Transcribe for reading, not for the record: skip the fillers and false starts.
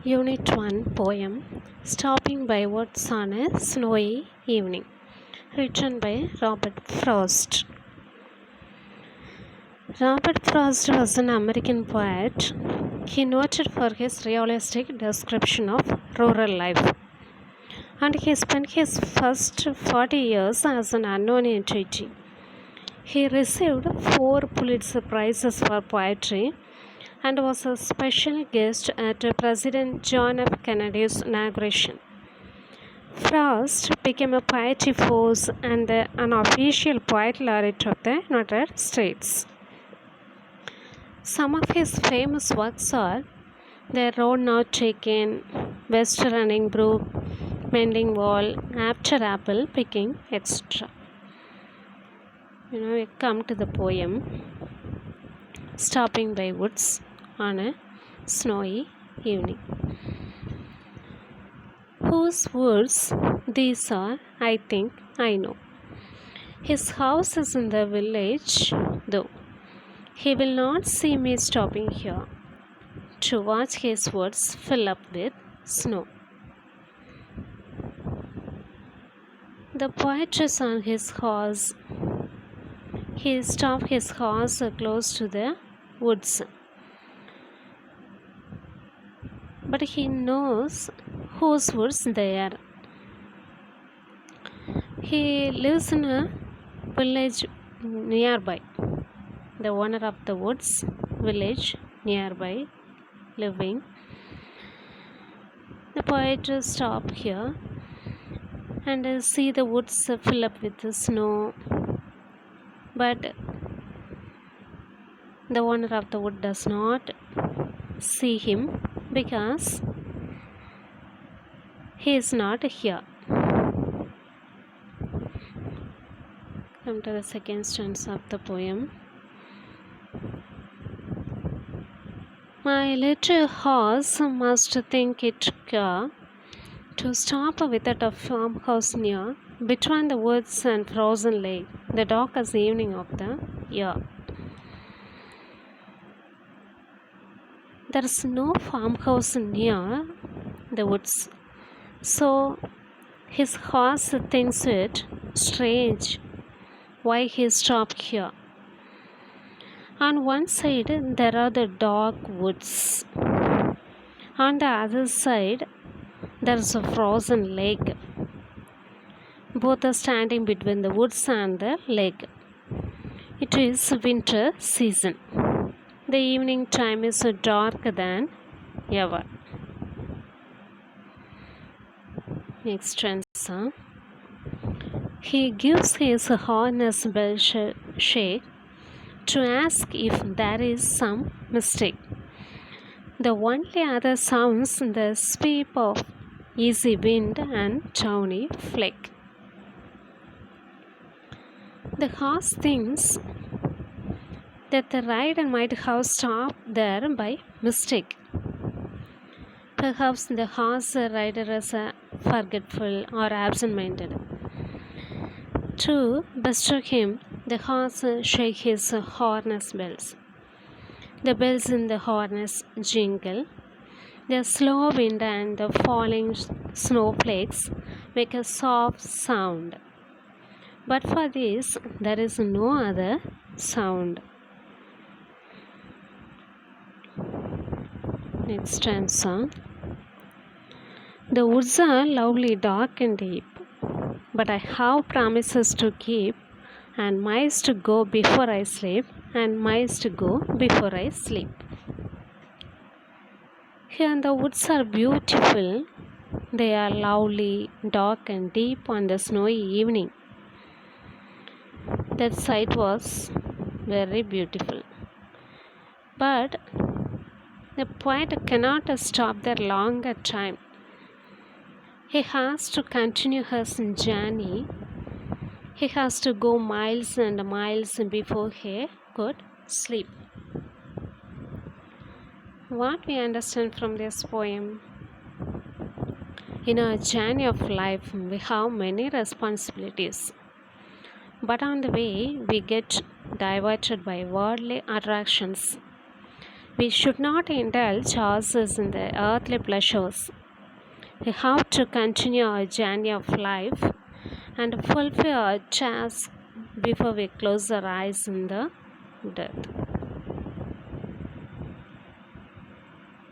Unit 1 Poem Stopping by Woods on a Snowy Evening, written by Robert Frost. Robert Frost was an American poet. He noted for his realistic description of rural life, and he spent his first 40 years as an unknown entity. He received 4 Pulitzer Prizes for poetry and was a special guest at President John F. Kennedy's inauguration. Frost became a poetry force and the unofficial poet laureate of the United States. Some of his famous works are The Road Not Taken, West Running Brook, Mending Wall, After Apple Picking, etc. We come to the poem Stopping by Woods on a Snowy Evening. Whose words these are, I think I know. His house is in the village, though. He will not see me stopping here to watch his woods fill up with snow. The poet is on his horse. He stopped his horse close to the woods. But he knows whose woods they are. He lives in a village nearby. The owner of the woods village nearby living. The poet stop here and see the woods fill up with the snow. But the owner of the wood does not see him because he is not here. Come to the second stanza of the poem. My little horse must think it care to stop without a farmhouse near, between the woods and frozen lake, the darkest evening of the year. There is no farmhouse near the woods, so his horse thinks it strange why he stopped here. On one side there are the dark woods. On the other side there is a frozen lake. Both are standing between the woods and the lake. It is winter season. The evening time is darker than ever. Next stanza. He gives his harness bell shake to ask if there is some mistake. The only other sounds the sweep of easy wind and tawny flake. The horse thinks that the rider might have stopped there by mistake. Perhaps the horse rider is forgetful or absent-minded. To bestir him, the horse shakes his harness bells. The bells in the harness jingle. The slow wind and the falling snowflakes make a soft sound. But for this, there is no other sound. Next stanza. The woods are lovely, dark and deep, but I have promises to keep, and miles to go before I sleep, and miles to go before I sleep. Here the woods are beautiful. They are lovely, dark and deep on the snowy evening. That sight was very beautiful. But the poet cannot stop there longer time. He has to continue his journey. He has to go miles and miles before he could sleep. What we understand from this poem? In our journey of life, we have many responsibilities. But on the way, we get diverted by worldly attractions. We should not indulge ourselves in the earthly pleasures. We have to continue our journey of life and fulfill our task before we close our eyes in the death.